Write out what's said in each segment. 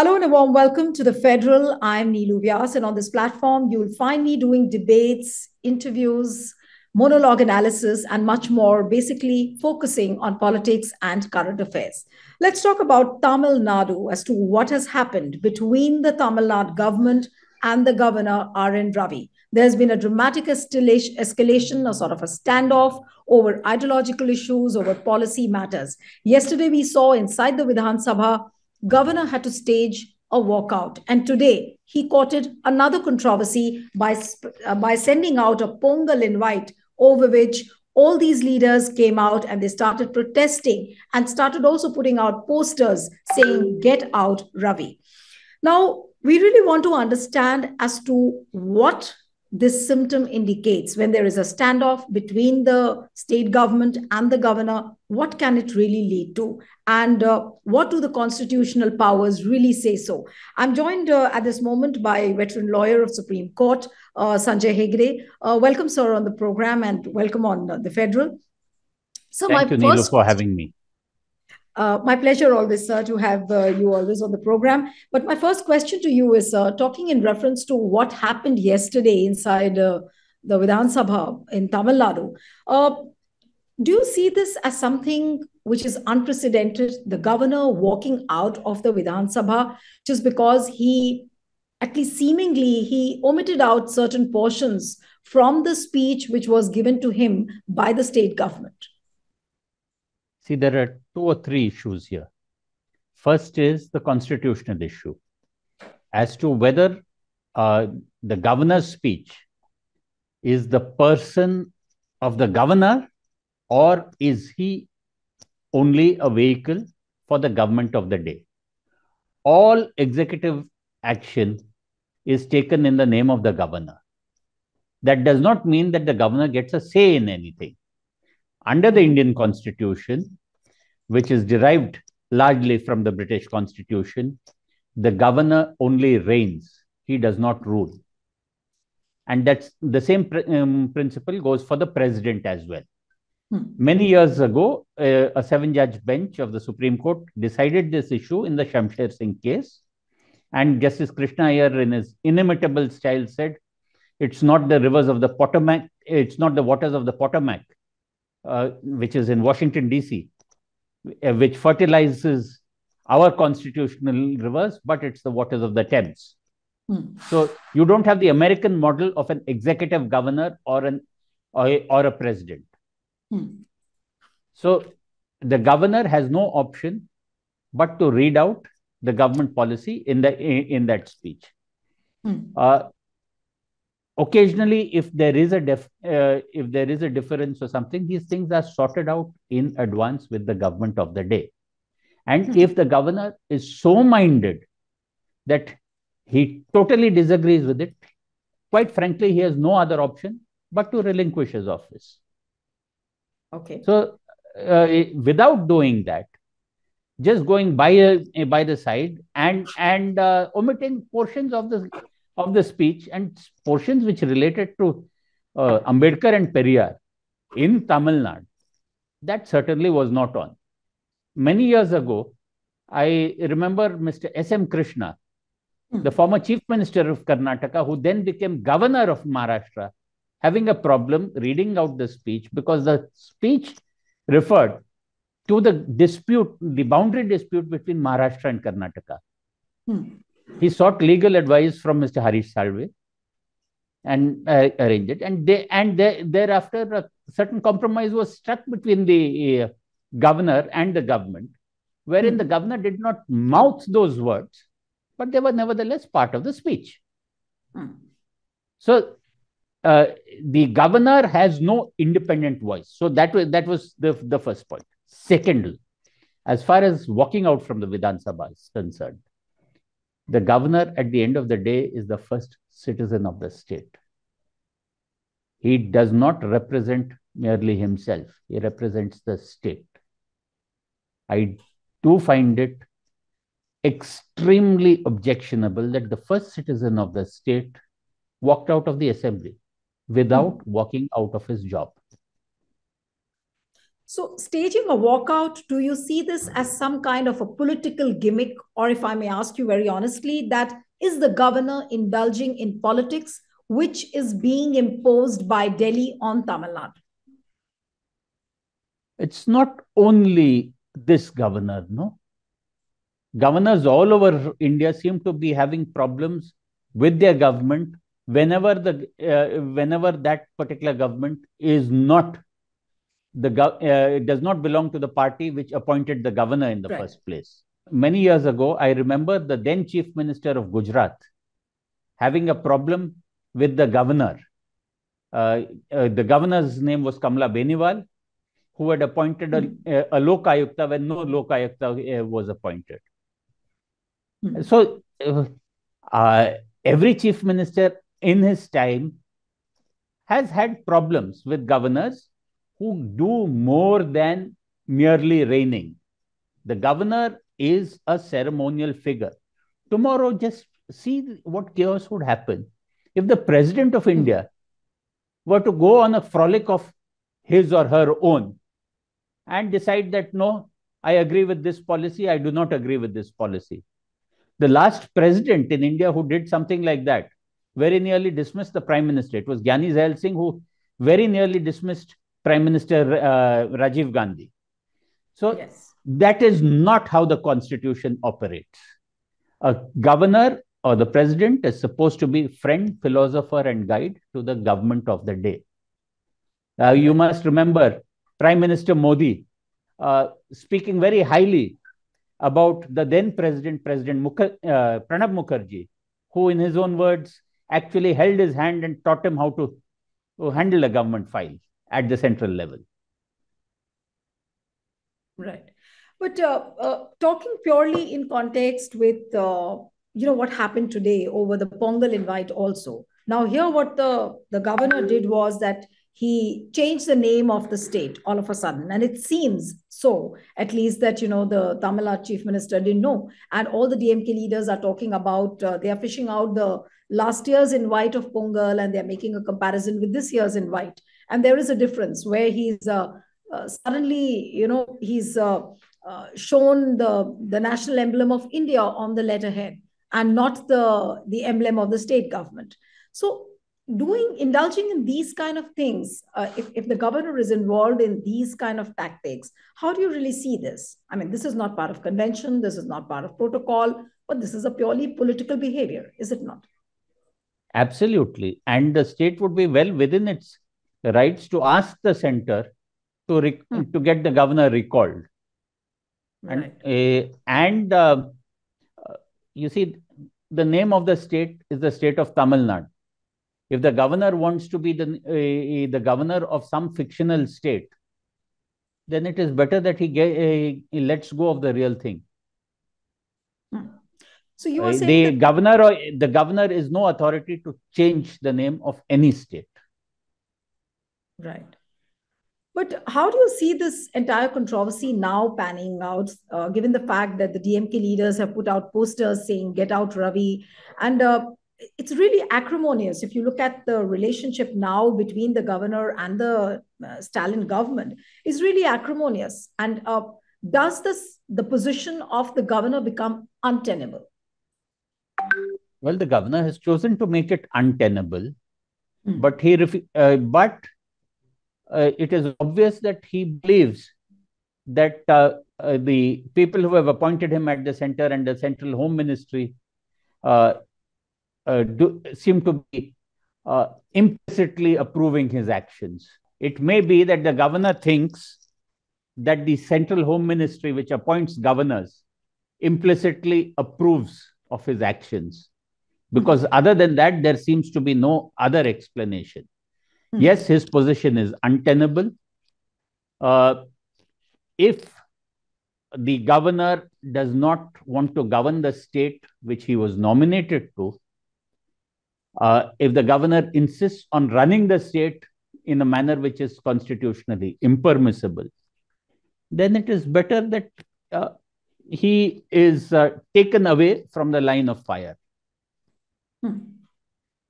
Hello and a warm welcome to the Federal. I'm Neelu Vyas, and on this platform, you'll find me doing debates, interviews, monologue analysis, and much more, basically focusing on politics and current affairs. Let's talk about Tamil Nadu as to what has happened between the Tamil Nadu government and the governor, R.N. Ravi. There's been a dramatic escalation, a sort of a standoff over ideological issues, over policy matters. Yesterday, we saw inside the Vidhan Sabha governor had to stage a walkout. And today, he courted another controversy by sending out a Pongal invite over which all these leaders came out and they started protesting and started also putting out posters saying, "Get out, Ravi." Now, we really want to understand as to what this symptom indicates when there is a standoff between the state government and the governor. What can it really lead to? And what do the constitutional powers really say so? I'm joined at this moment by veteran lawyer of Supreme Court, Sanjay Hegde. Welcome, sir, on the program, and welcome on the Federal. So Thank you, Neelu, for having me. My pleasure always, sir, to have you always on the program. But my first question to you is talking in reference to what happened yesterday inside the Vidhan Sabha in Tamil Nadu. Do you see this as something which is unprecedented? The governor walking out of the Vidhan Sabha just because he, at least seemingly, he omitted out certain portions from the speech which was given to him by the state government? See, there are two or three issues here. First is the constitutional issue as to whether the governor's speech is the person of the governor, or is he only a vehicle for the government of the day? All executive action is taken in the name of the governor. That does not mean that the governor gets a say in anything. Under the Indian Constitution, which is derived largely from the British Constitution, the governor only reigns. He does not rule. And that's the same principle goes for the president as well. Many years ago, a 7-judge bench of the Supreme Court decided this issue in the Shamsher Singh case. And Justice Krishna Iyer, in his inimitable style, said, it's not the rivers of the Potomac, it's not the waters of the Potomac, which is in Washington, D.C., which fertilizes our constitutional rivers, but it's the waters of the Thames. So you don't have the American model of an executive governor or a president. So the governor has no option but to read out the government policy in that speech. Occasionally, if there is a difference or something, these things are sorted out in advance with the government of the day. And if the governor is so minded that he totally disagrees with it, quite frankly, he has no other option but to relinquish his office. Okay. So, without doing that, just going by the side and omitting portions of the speech and portions which related to Ambedkar and Periyar in Tamil Nadu, that certainly was not on. Many years ago, I remember Mr. S.M. Krishna, the former Chief Minister of Karnataka, who then became Governor of Maharashtra, having a problem reading out the speech because the speech referred to the boundary dispute between Maharashtra and Karnataka. He sought legal advice from Mr. Harish Salve and arranged it. And thereafter, a certain compromise was struck between the governor and the government, wherein the governor did not mouth those words, but they were nevertheless part of the speech. So the governor has no independent voice. So that was the first point. Secondly, as far as walking out from the Vidhan Sabha is concerned, the governor at the end of the day is the first citizen of the state. He does not represent merely himself. He represents the state. I do find it extremely objectionable that the first citizen of the state walked out of the assembly without walking out of his job. So, staging a walkout, do you see this as some kind of a political gimmick? Or, if I may ask you very honestly, that is the governor indulging in politics, which is being imposed by Delhi on Tamil Nadu? It's not only this governor, no. Governors all over India seem to be having problems with their government whenever that particular government is not it does not belong to the party which appointed the governor in the first place. Many years ago, I remember the then Chief Minister of having a problem with the governor. The governor's name was Kamla Beniwal, who had appointed a Lokayukta when no Lokayukta was appointed. So every chief minister in his time has had problems with governors who do more than merely reigning. The governor is a ceremonial figure. Tomorrow, just see what chaos would happen if the president of India were to go on a frolic of his or her own and decide that, no, I agree with this policy, I do not agree with this policy. The last president in India who did something like that very nearly dismissed the prime minister. It was Gyani Zail Singh who very nearly dismissed Prime Minister Rajiv Gandhi. So that is not how the constitution operates. A governor or the president is supposed to be friend, philosopher, and guide to the government of the day. You must remember Prime Minister Modi speaking very highly about the then President Pranab Mukherjee, who in his own words actually held his hand and taught him how to handle a government file at the central level. Right. But talking purely in context with, what happened today over the Pongal invite also. Now, here what the governor did was that he changed the name of the state all of a sudden. And it seems so, at least that, the Tamil Nadu chief minister didn't know. And all the DMK leaders are talking about, they are fishing out the last year's invite of Pongal and they're making a comparison with this year's invite. And there is a difference where he's suddenly, he's shown the national emblem of India on the letterhead and not the emblem of the state government. So indulging in these kind of things, if the governor is involved in these kind of tactics, how do you really see this? I mean, this is not part of convention, this is not part of protocol, but this is a purely political behavior, is it not? Absolutely. And the state would be well within its rights to ask the center to get the governor recalled. Right. And you see, the name of the state is the state of Tamil Nadu. If the governor wants to be the governor of some fictional state, then it is better that he lets go of the real thing. So you are saying the governor is no authority to change the name of any state. Right. But how do you see this entire controversy now panning out, given the fact that the DMK leaders have put out posters saying, "Get out, Ravi," and it's really acrimonious. If you look at the relationship now between the governor and the Stalin government, is really acrimonious. And does the position of the governor become untenable? Well, the governor has chosen to make it untenable, but it is obvious that he believes that the people who have appointed him at the center and the Central Home Ministry seem to be implicitly approving his actions. It may be that the governor thinks that the Central Home Ministry, which appoints governors, implicitly approves of his actions. Because other than that, there seems to be no other explanation. Yes, his position is untenable. If the governor does not want to govern the state which he was nominated to, if the governor insists on running the state in a manner which is constitutionally impermissible, then it is better that he is taken away from the line of fire.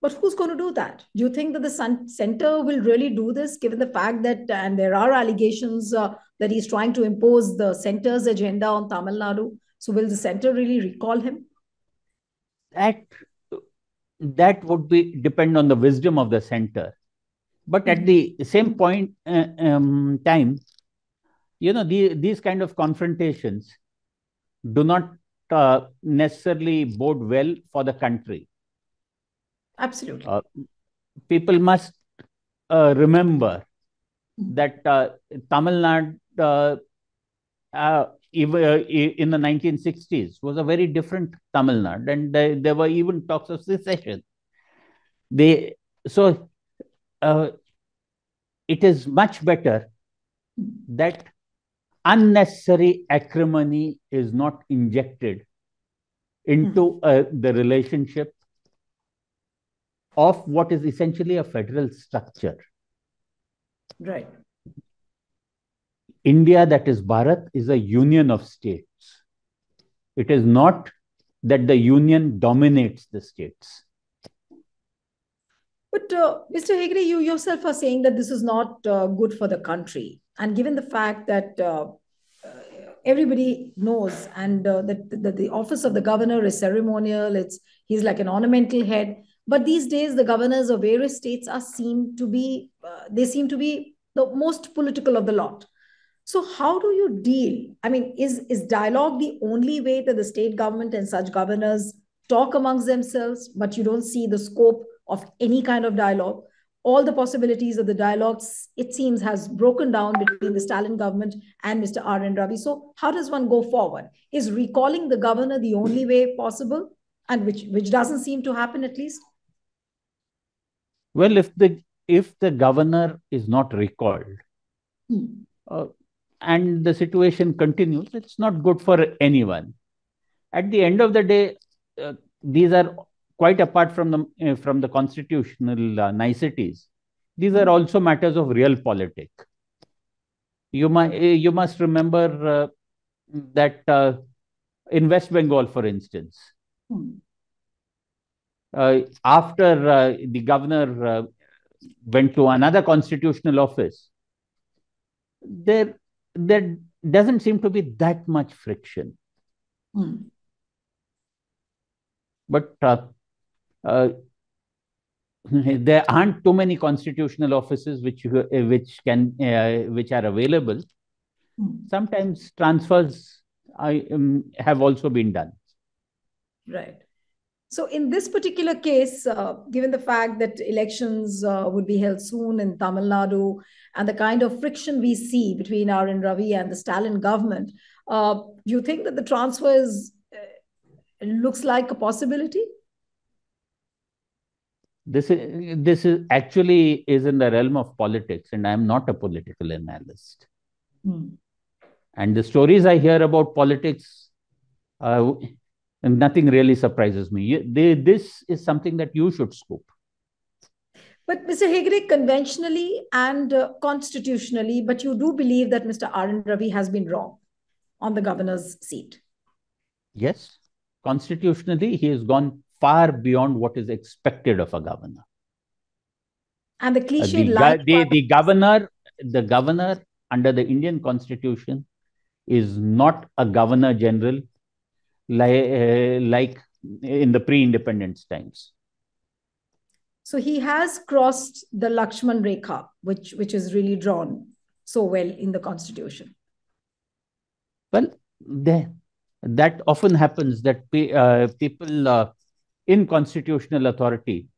But who's going to do that? Do you think that the center will really do this, given the fact that, and there are allegations that he's trying to impose the center's agenda on Tamil Nadu. So will the center really recall him? That would depend on the wisdom of the center. But at the same point time, these kind of confrontations do not necessarily bode well for the country. Absolutely. People must remember that Tamil Nadu, in the 1960s, was a very different Tamil Nadu, and there were even talks of secession. So it is much better that unnecessary acrimony is not injected into the relationship of what is essentially a federal structure. Right. India, that is Bharat, is a union of states. It is not that the union dominates the states. But Mr. Hegde, you yourself are saying that this is not good for the country. And given the fact that everybody knows and that the office of the governor is ceremonial, he's like an ornamental head. But these days, the governors of various states seem to be the most political of the lot. So how do you deal? I mean, is dialogue the only way that the state government and such governors talk amongst themselves, but you don't see the scope of any kind of dialogue? All the possibilities of the dialogues, it seems, has broken down between the Stalin government and Mr. Ravi. So how does one go forward? Is recalling the governor the only way possible, and which doesn't seem to happen, at least? Well, if the governor is not recalled, and the situation continues, it's not good for anyone. At the end of the day, these are quite apart from the constitutional niceties. These are also matters of real politics. You must remember that in West Bengal, for instance, after the governor went to another constitutional office, there doesn't seem to be that much friction. But there aren't too many constitutional offices which are available. Sometimes transfers have also been done. Right. So in this particular case, given the fact that elections would be held soon in Tamil Nadu and the kind of friction we see between Ravi and the Stalin government, do you think that the transfer looks like a possibility? This is actually in the realm of politics, and I am not a political analyst. And the stories I hear about politics, and nothing really surprises me. This is something that you should scoop. But Mr. Hegde, conventionally and constitutionally, but you do believe that Mr. Ravi has been wrong on the governor's seat? Yes. Constitutionally, he has gone far beyond what is expected of a governor. And the cliche the governor under the Indian Constitution is not a governor general like in the pre-independence times. So he has crossed the Lakshman Rekha, which is really drawn so well in the Constitution. Well, that often happens that people in constitutional authority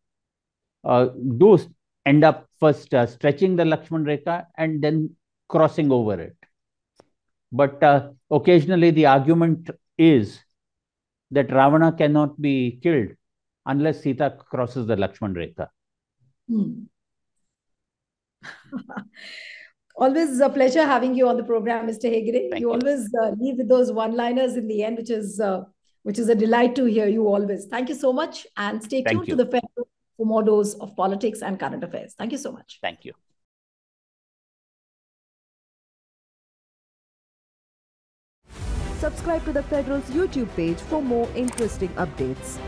do end up first stretching the Lakshman Rekha and then crossing over it. But occasionally the argument is that Ravana cannot be killed unless Sita crosses the Lakshman Rekha. Always a pleasure having you on the program, Mr. Hegde. You always leave with those one-liners in the end, which is a delight to hear you always. Thank you so much, and stay tuned to the Federal for more dose of politics and current affairs. Thank you so much. Thank you. Subscribe to the Federal's YouTube page for more interesting updates.